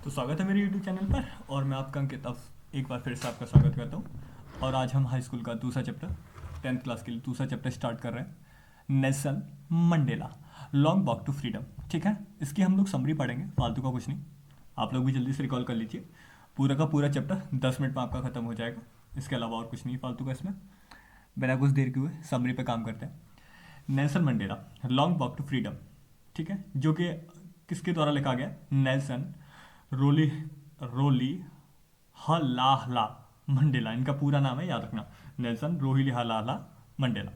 तो स्वागत है मेरे यूट्यूब चैनल पर। और मैं आपका अंकित अब एक बार फिर से आपका स्वागत करता हूँ। और आज हम हाई स्कूल का दूसरा चैप्टर 10th क्लास के लिए दूसरा चैप्टर स्टार्ट कर रहे हैं, Nelson Mandela long walk to freedom. ठीक है, इसकी हम लोग समरी पढ़ेंगे, फालतू का कुछ नहीं। आप लोग भी जल्दी से रिकॉल कर लीजिए। पूरा का पूरा चैप्टर 10 मिनट में आपका ख़त्म हो जाएगा। इसके अलावा और कुछ नहीं फालतू का इसमें। बिना कुछ देर के हुए समरी पे काम करते हैं। Nelson Mandela long walk to freedom, ठीक है, जो कि किसके द्वारा लिखा गया? नेल्सन रोली रोली हलाहला मंडेला, इनका पूरा नाम है, याद रखना। Nelson Rolihlahla Mandela.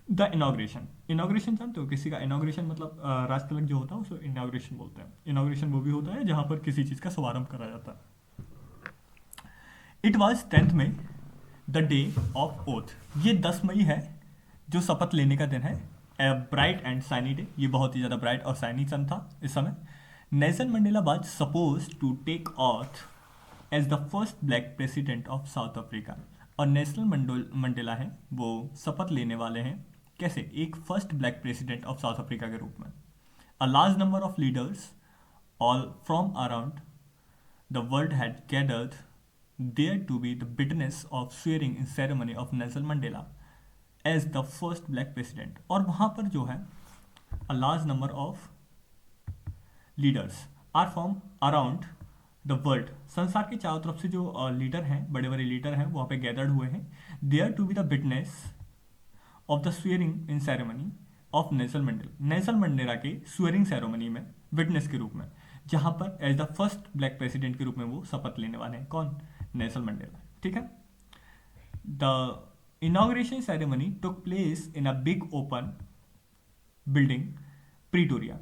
The inauguration, inauguration जानते हो? किसी का इनॉग्रेशन मतलब राज तिलक जो होता है उसे इनॉग्रेशन बोलते हैं। इनॉग्रेशन वो भी होता है जहां पर किसी चीज़ का शुभारंभ करा जाता है। It was 10th May, the day of oath. ये 10 मई है जो शपथ लेने का दिन है। A bright and shiny day, ये बहुत ही ज़्यादा ब्राइट और साइनी सन था इस समय। Nelson Mandela was suppose to take oath as the first black president of South Africa. और नेल्सन मंडेला है वो शपथ लेने वाले हैं कैसे? एक first black president of South Africa के रूप में। A large number of leaders all from around the world had gathered there to be the witness of swearing in ceremony of Nelson Mandela as the first black president। और वहाँ पर जो है a large number of leaders are from around the world, संसार के चारों तरफ से जो लीडर हैं, बड़े बड़े लीडर हैं, वहाँ पे गैदर्ड हुए हैं there to be the witness of the swearing in ceremony of Nelson Mandela. Nelson Mandela के स्वेरिंग सेरेमनी में विटनेस के रूप में, जहां पर as the first black president के रूप में वो शपथ लेने वाले हैं। कौन? नेल्सन मंडेला। ठीक है। The inauguration ceremony took place in a big open building Pretoria.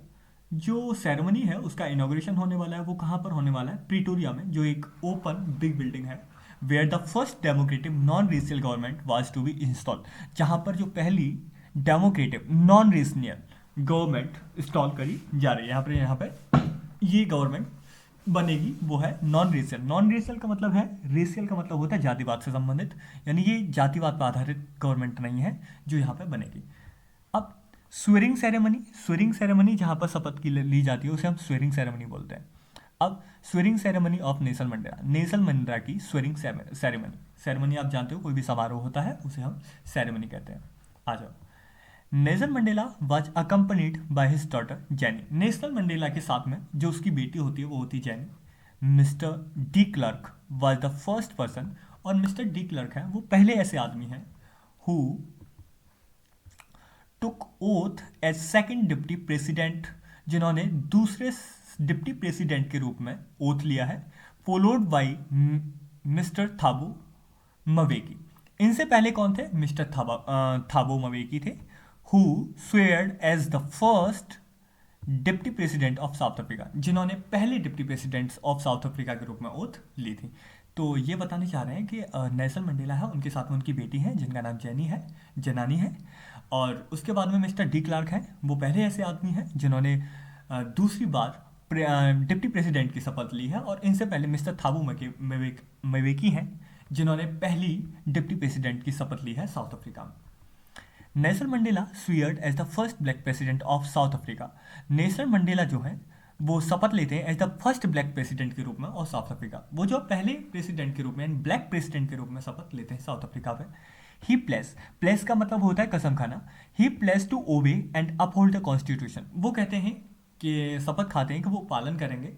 जो सेरेमनी है उसका इनॉग्रेशन होने वाला है, वो कहाँ पर होने वाला है? प्रीटोरिया में, जो एक ओपन बिग बिल्डिंग है। Where the first democratic non racial government was to be install, जहाँ पर जो पहली democratic non racial government install करी जा रही है। यहाँ पे ये गवर्नमेंट बनेगी, वो है नॉन रेशियल। नॉन रेशियल का मतलब है, रेशियल का मतलब होता है जातिवाद से संबंधित, यानी ये जातिवाद पर आधारित गवर्नमेंट नहीं है जो यहाँ पे बनेगी। अब स्वेरिंग सेरेमनी जहाँ पर शपथ की ली जाती है उसे हम स्वेरिंग सेरेमनी बोलते हैं। अब swearing ceremony of Nelson Mandela, Nelson Mandela की स्वेरिंग सेरेमनी। सेरेमनी आप जानते हो, कोई भी समारोह होता है उसे हम सेरेमनी कहते हैं। आ जाओ। Nelson Mandela was accompanied by his daughter Jenny. Nelson Mandela के साथ में जो उसकी बेटी होती है वो होती है Jenny. Mister de Klerk was the first person, और मिस्टर डी क्लर्क है वो पहले ऐसे आदमी हैं who took oath as second deputy president, जिन्होंने दूसरे डिप्टी प्रेसिडेंट के रूप में ओथ लिया है। Followed by Mister Thabo Mbeki. इनसे पहले कौन थे? मिस्टर थाबो मवेकी थे, who sweared as the first deputy president of South Africa, जिन्होंने पहले deputy president of South Africa के रूप में ओथ ली थी। तो ये बताने चाह रहे हैं कि नेल्सन मंडेला है, उनके साथ में उनकी बेटी है जिनका नाम जेनानी है। और उसके बाद में मिस्टर डी क्लार्क हैं, वो पहले ऐसे आदमी हैं जिन्होंने दूसरी बार डिप्टी प्रेसिडेंट की शपथ ली है। और इनसे पहले मिस्टर थाबू मवेकी हैं जिन्होंने पहली डिप्टी प्रेसिडेंट की शपथ ली है साउथ अफ्रीका में। Nelson Mandela sweared as the first black president of South Africa. Nelson Mandela जो है वो शपथ लेते हैं as the first black president के रूप में और साउथ अफ्रीका, वो जो पहले प्रेसिडेंट के रूप में, ब्लैक प्रेसिडेंट के रूप में शपथ लेते हैं साउथ अफ्रीका पे। ही प्लेस का मतलब होता है कसम खाना। He place to obey and uphold the constitution. वो कहते हैं कि शपथ खाते हैं कि वो पालन करेंगे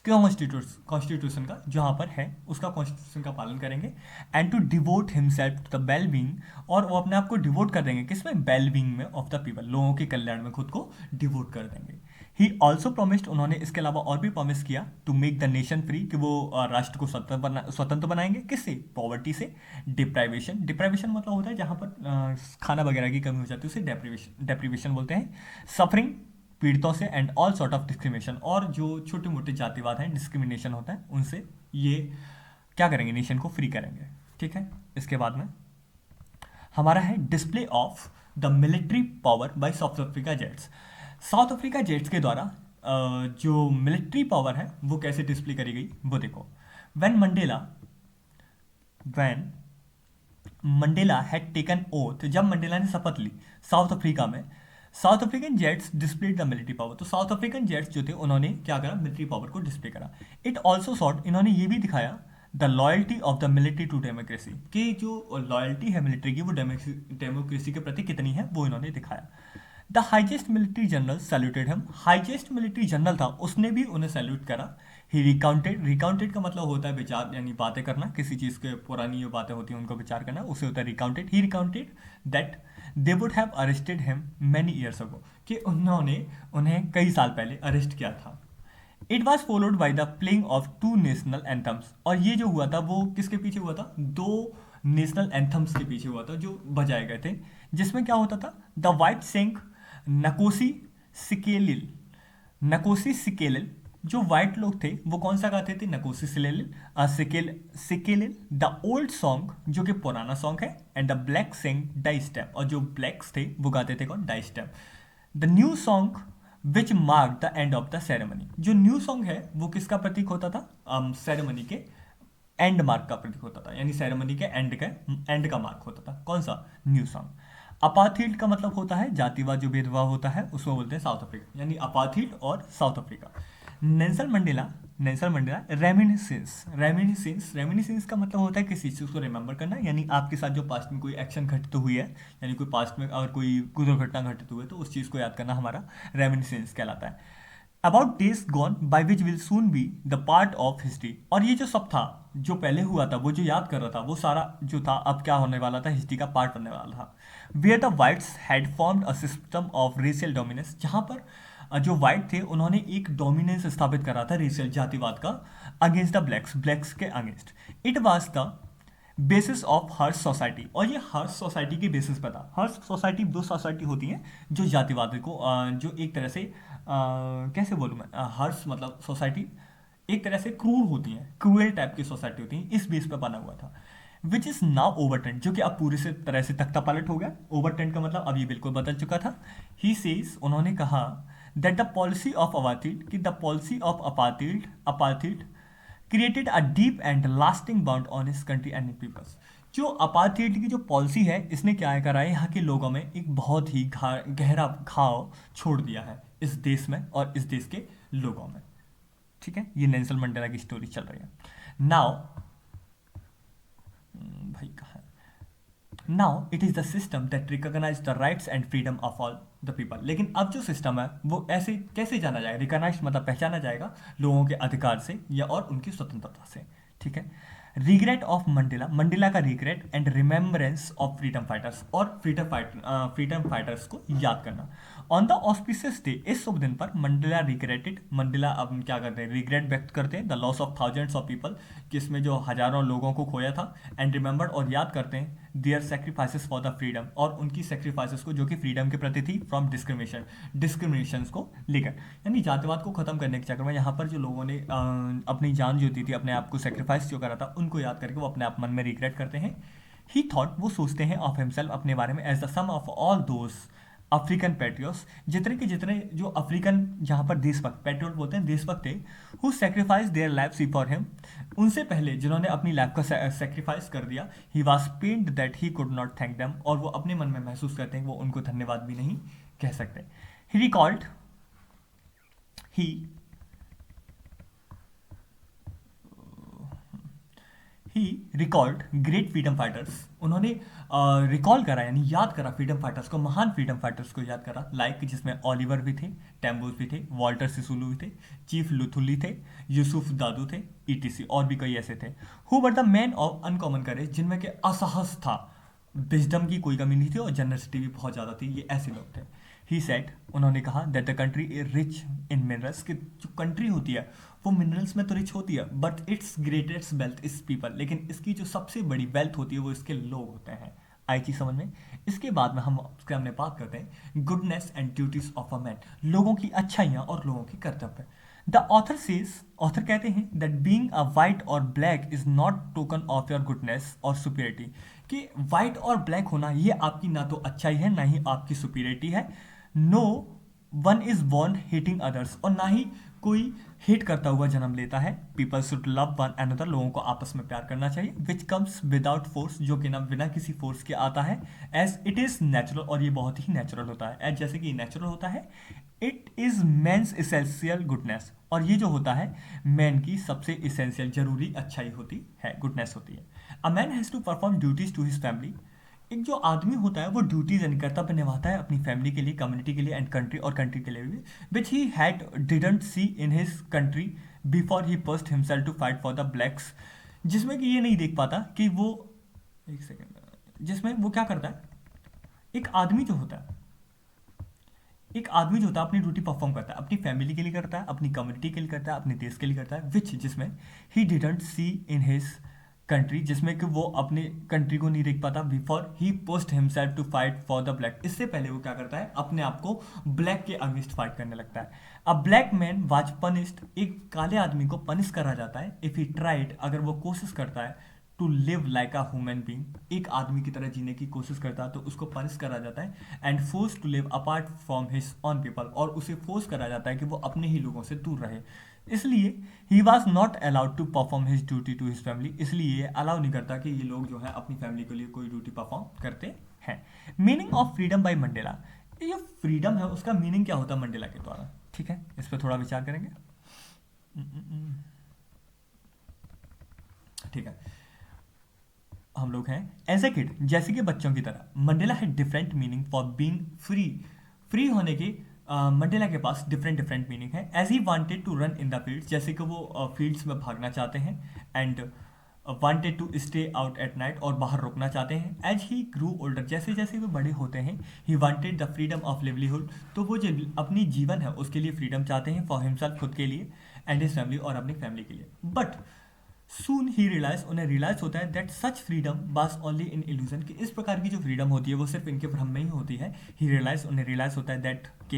कॉन्स्टिट्यूशन का, जहाँ पर है उसका कॉन्स्टिट्यूशन का पालन करेंगे। And to devote himself to the well being, और वो अपने आप को डिवोट कर देंगे किसमें? वेल बीइंग में ऑफ द पीपल, लोगों के कल्याण में खुद को डिवोट कर देंगे। ही ऑल्सो प्रोमिस्ड, उन्होंने इसके अलावा और भी प्रॉमिस किया, to make the nation free, कि वो राष्ट्र को स्वतंत्र बनाएंगे। किससे? पॉवर्टी से। डिप्राइवेशन मतलब होता है जहाँ पर खाना वगैरह की कमी हो जाती है, उसे डेप्रीवेशन बोलते हैं। सफरिंग, पीड़ितों से। And all sort of discrimination, और जो छोटे मोटे जातिवाद हैं, डिस्क्रिमिनेशन होता है, उनसे ये क्या करेंगे? नेशन को फ्री करेंगे। ठीक है। इसके बाद में हमारा है display of the military power bye south Africa jets. South Africa jets के द्वारा जो मिलिट्री पावर है वो कैसे डिस्प्ले करी गई वो देखो। When Mandela had taken oath, जब मंडेला ने शपथ ली साउथ अफ्रीका में, South African jets displayed the military power, तो साउथ अफ्रीकन जेट्स जो थे उन्होंने क्या करा, मिलिट्री पावर को डिस्प्ले करा। इट ऑल्सो शॉट, इन्होंने ये भी दिखाया the loyalty of the military to democracy, कि जो लॉयल्टी है मिलिट्री की वो डेमोक्रेसी के प्रति कितनी है वो इन्होंने दिखाया। The highest military general saluted him, highest military general था उसने भी उन्हें सैल्यूट करा। ही रिकाउंटेड, रिकाउंटेड का मतलब होता है विचार, यानी बातें करना, किसी चीज़ के पुरानी जो बातें होती हैं उनको विचार करना, उसे होता है recounted. He recounted that they would have arrested him many years ago, कि उन्होंने उन्हें कई साल पहले अरेस्ट किया था। It was followed by the playing of two national anthems, और ये जो हुआ था वो किसके पीछे हुआ था, दो नेशनल एंथम्स के पीछे हुआ था जो बजाए गए थे, जिसमें क्या होता था, the white sing Nkosi Sikelel, Nkosi Sikelel, जो वाइट लोग थे वो कौन सा गाते थे, Nkosi Sikelel the old song, जो कि पुराना सॉन्ग है, and the black sing Die Stem, और जो ब्लैक्स थे वो गाते थे कौन, Die Stem. The new song which mark the end of the ceremony, जो न्यू सॉन्ग है वो किसका प्रतीक होता था, सेरेमनी के एंड मार्क का प्रतीक होता था, यानी सेरेमनी के एंड का मार्क होता था, कौन सा, न्यू सॉन्ग। अपार्थीड का मतलब होता है जातिवाद, जो भेदभाव होता है उसको बोलते हैं साउथ अफ्रीका, यानी अपार्थीड और south Africa. Nelson Mandela, Nelson Mandela reminiscence, reminiscence, reminiscence का मतलब होता है किसी चीज़ को रिमेंबर करना, यानी आपके साथ जो पास्ट में कोई एक्शन घटित हुई है, यानी कोई पास्ट में अगर कोई दुर्घटना घटित हुई है तो उस चीज़ को याद करना हमारा रेमिनिसेंस कहलाता है। About days gone by which will soon be the part of history, और ये जो सब था जो पहले हुआ था वो जो याद कर रहा था वो सारा जो था अब क्या होने वाला था, हिस्ट्री का पार्ट बनने वाला था। Where the whites had formed a system of racial dominance, जहाँ पर जो वाइट थे उन्होंने एक डोमिनेंस स्थापित करा था रेशियल जातिवाद का, अगेंस्ट द ब्लैक्स, ब्लैक्स के against. It was the basis of Harsh society, और ये हर्ष सोसाइटी के बेसिस पर था। हर्ष सोसाइटी दो सोसाइटी होती हैं जो जातिवाद को जो एक तरह से कैसे बोलूँ मैं, हर्ष मतलब सोसाइटी एक तरह से क्रूर होती हैं, क्रूएल टाइप की सोसाइटी होती हैं, इस बेस पर बना हुआ था। विच इज़ नाउ ओवरटर्न, जो कि अब पूरी से तरह से तख्ता पलट हो गया। ओवरटर्न का मतलब अब ये बिल्कुल बदल चुका था। ही सेज, उन्होंने कहा that the policy of apartheid, कि the policy of apartheid created a deep and lasting wound on his country and peoples, जो अपार्थीड की जो पॉलिसी है इसने क्या करा है, यहाँ के लोगों में एक बहुत ही गहरा घाव छोड़ दिया है इस देश में और इस देश के लोगों में। ठीक है, ये नेल्सन मंडेला की स्टोरी चल रही है। नाउ भाई कहाँ, now it is the system that recognize the rights and freedom of all the people, लेकिन अब जो सिस्टम है वो ऐसे कैसे जाना जाएगा, रिकॉग्नाइज मतलब पहचाना जाएगा लोगों के अधिकार से या और उनकी स्वतंत्रता से। ठीक है, रिग्रेट ऑफ मंडेला, मंडेला का regret and remembrance of freedom fighters, और फ्रीडम फाइटर्स को याद करना। ऑन द ऑस्पिशियस डे, इस शुभ दिन पर मंडेला रिग्रेटेड, मंडेला अब क्या करते हैं, रिग्रेट व्यक्त करते हैं the loss of thousands of people, किसमें जो हजारों लोगों को खोया था, एंड रिमेंबर्ड और याद करते हैं their sacrifices for the freedom, और उनकी सेक्रीफाइसेस को जो कि फ्रीडम के प्रति थी, फ्रॉम डिस्क्रिमिनेशन को लेकर, यानी जातिवाद को खत्म करने के चक्कर में यहाँ पर जो लोगों ने अपनी जान जो दी थी, अपने आप को सेक्रीफाइस जो करा था, उनको याद करके वो अपने आप मन में रिग्रेट करते हैं। ही थॉट, वो सोचते हैं ऑफ हिमसेल्फ, अपने बारे में, as the sum of all those African patriots, जितने के जितने जो अफ्रीकन जहाँ पर देशभक्त, पैट्रियट बोलते हैं देशभक्त थे, who sacrifice their life for him, उनसे पहले जिन्होंने अपनी लाइफ का सेक्रीफाइस कर दिया। He was pained that he could not thank them, और वो अपने मन में महसूस करते हैं वो उनको धन्यवाद भी नहीं कह सकते। ही रिकॉल्ड, ही रिकॉल्ड ग्रेट फ्रीडम फाइटर्स, उन्होंने रिकॉल करा यानी याद करा फ्रीडम फाइटर्स को, महान फ्रीडम फाइटर्स को याद करा, लाइक जिसमें ओलिवर भी थे, टेम्बोस भी थे, वॉल्टर सिसुलू भी थे, चीफ लुथुली थे, यूसुफ दादू थे, ईटीसी, और भी कई ऐसे थे। Who were the man of uncommon courage, जिनमें के असहस था, विजडम की कोई कमी नहीं थी और जनरसिटी भी बहुत ज़्यादा थी, ये ऐसे लोग थे। ही सेट, उन्होंने कहा that the country is rich in minerals, कि जो कंट्री होती है वो मिनरल्स में तो रिच होती है, but it's greatest wealth is people, लेकिन इसकी जो सबसे बड़ी वेल्थ होती है वो इसके लोग होते हैं। आई चीज समझ में। इसके बाद में हम उसके हमने बात करते हैं goodness and duties of a man, लोगों की अच्छाइयाँ और लोगों की कर्तव्य। द ऑथर सेज, ऑथर कहते हैं दैट बीइंग अ वाइट और black is not token of your goodness और सुपीरियरिटी, कि वाइट और ब्लैक होना ये आपकी ना तो अच्छाई है ना ही आपकी सुपीरियरिटी है। No one is born hating others, और ना ही कोई हेट करता हुआ जन्म लेता है। People should love one another, लोगों को आपस में प्यार करना चाहिए। विच कम्स विदाउट फोर्स, जो कि ना बिना किसी फोर्स के आता है। एज इट इज नेचुरल, और ये बहुत ही नेचुरल होता है। एज जैसे कि नेचुरल होता है। It is man's essential goodness, और ये जो होता है मैन की सबसे इसेंशियल जरूरी अच्छाई होती है, गुडनेस होती है। A man has to perform duties to his family, एक जो आदमी होता है वो ड्यूटीज यानी कर्तव्य निभाता है अपनी फैमिली के लिए, कम्युनिटी के लिए एंड कंट्री, और कंट्री के लिए भी, which he had didn't see in his country before he pursed himself to fight for the blacks, जिसमें कि ये नहीं देख पाता कि वो, एक सेकेंड, जिसमें वो क्या करता है, एक आदमी जो होता है, एक आदमी जो होता है अपनी ड्यूटी परफॉर्म करता है, अपनी फैमिली के लिए करता है, अपनी कम्युनिटी के लिए करता है, अपने देश के लिए करता है, विच जिसमें he didn't see in his country, जिसमें कि वो अपने कंट्री को नहीं देख पाता, before he post himself to fight for the black, इससे पहले वो क्या करता है, अपने आप को ब्लैक के अगेंस्ट फाइट करने लगता है। अ ब्लैक मैन वाज पनिश्ड, एक काले आदमी को पनिश करा जाता है, इफ ही ट्राइड, अगर वो कोशिश करता है, to live like a human being, एक आदमी की तरह जीने की कोशिश करता है तो उसको पनिश करा जाता है। And force to live apart from his own people, और उसे फोर्स करा जाता है कि वो अपने ही लोगों से दूर रहे। इसलिए he was not allowed to perform his duty to his family, इसलिए ये अलाउ नहीं करता कि ये लोग जो है अपनी फैमिली के लिए कोई ड्यूटी परफॉर्म करते हैं। Meaning of freedom bye Mandela, ये जो फ्रीडम है उसका मीनिंग क्या होता है मंडेला के द्वारा, ठीक है, इस पर थोड़ा विचार करेंगे। ठीक है, हम लोग हैं एज ए किड, जैसे कि बच्चों की तरह। मंडेला है different meaning for being free, free होने के मंडेला के पास डिफरेंट डिफरेंट मीनिंग है। As he wanted to run in the fields, जैसे कि वो फील्ड्स में भागना चाहते हैं। And wanted to stay out at night, और बाहर रुकना चाहते हैं। एज ही ग्रू ओल्डर, जैसे जैसे वो बड़े होते हैं, ही wanted the freedom of livelihood, तो वो जो अपनी जीवन है उसके लिए फ्रीडम चाहते हैं, फॉर हिमसेल्फ, खुद के लिए, एंड हिज फैमिली, और अपनी फैमिली के लिए। बट सून ही रियलाइज, उन्हें रियलाइज होता है that such freedom was only in illusion, कि इस प्रकार की जो फ्रीडम होती है वो सिर्फ इनके भ्रम में ही होती है। ही रियलाइज, उन्हें रियलाइज होता है दैट के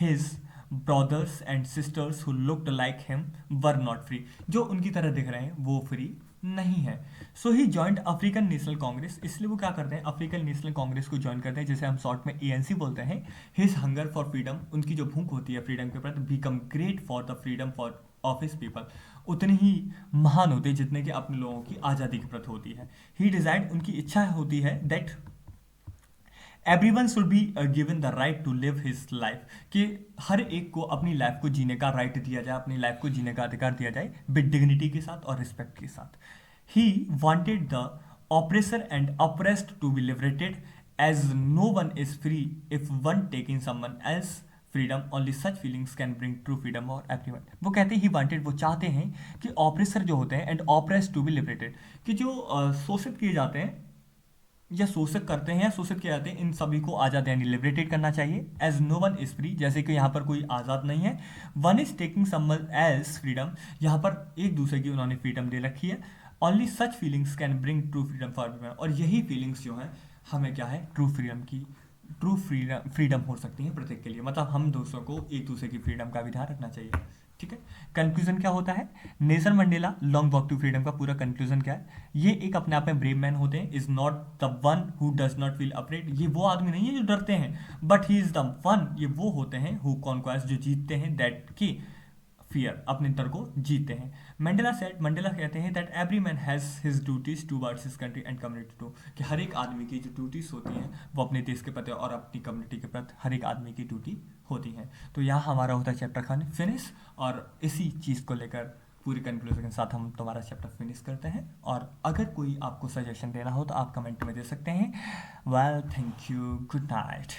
his brothers and sisters who looked like him were not free, जो उनकी तरह दिख रहे हैं वो फ्री नहीं है। सो ही जॉइंट अफ्रीकन नेशनल कांग्रेस, इसलिए वो क्या करते हैं, अफ्रीकन नेशनल कांग्रेस को ज्वाइन करते हैं, जिसे हम शॉर्ट में ANC बोलते हैं। हिज हंगर फॉर फ्रीडम, उनकी जो भूख होती है फ्रीडम के प्रति, become great for the freedom for of his people, उतनी ही महान होते जितने कि अपने लोगों की आज़ादी की प्रति होती है। ही डिजाइड, उनकी इच्छा होती है that everyone should be given the right to live his life, कि हर एक को अपनी लाइफ को जीने का राइट दिया जाए, अपनी लाइफ को जीने का अधिकार दिया जाए, विद डिग्निटी के साथ और रिस्पेक्ट के साथ। He wanted the oppressor and oppressed to be liberated, as no one is free if one taking someone else freedom, only such feelings can bring true freedom और एवरीवन। वो कहते he wanted, वो चाहते हैं कि oppressor जो होते हैं and oppressed to be liberated, कि जो शोषित किए जाते हैं या शोषक करते हैं या शोषित किए जाते हैं, इन सभी को आज़ाद यानी लिबरेटेड करना चाहिए। As no one is free, जैसे कि यहाँ पर कोई आज़ाद नहीं है। One is taking someone else freedom, यहाँ पर एक दूसरे की उन्होंने फ्रीडम दे रखी है। Only such feelings can bring true freedom for everyone, और यही फीलिंग्स जो हैं हमें क्या है, ट्रू फ्रीडम की, ट्रू फ्रीडम हो सकती है प्रत्येक के लिए, मतलब हम दूसरों को एक दूसरे की फ्रीडम का भी ध्यान रखना चाहिए। ठीक है, कंक्लूजन क्या होता है, Nelson Mandela long walk to freedom का पूरा कंक्लूजन क्या है, ये एक अपने आप में ब्रेव मैन होते हैं। Is not the one who does not feel afraid, ये वो आदमी नहीं है जो डरते हैं, but he is the one, ये वो होते हैं हु कॉन्क्वायर्स, जो जीतते हैं, दैट की फियर, अपने डर को जीतते हैं। मंडेला सेड, मंडेला कहते हैं that every man has his duties towards his country and community too, कि हर एक आदमी की जो ड्यूटीज होती हैं वो अपने देश के प्रति और अपनी कम्युनिटी के प्रति हर एक आदमी की ड्यूटी होती है। तो यहाँ हमारा होता है चैप्टर खाने फिनिश, और इसी चीज़ को लेकर पूरी कंक्लूजन के साथ हम तुम्हारा चैप्टर फिनिश करते हैं। और अगर कोई आपको सजेशन देना हो तो आप कमेंट में दे सकते हैं। Well, thank you, good night.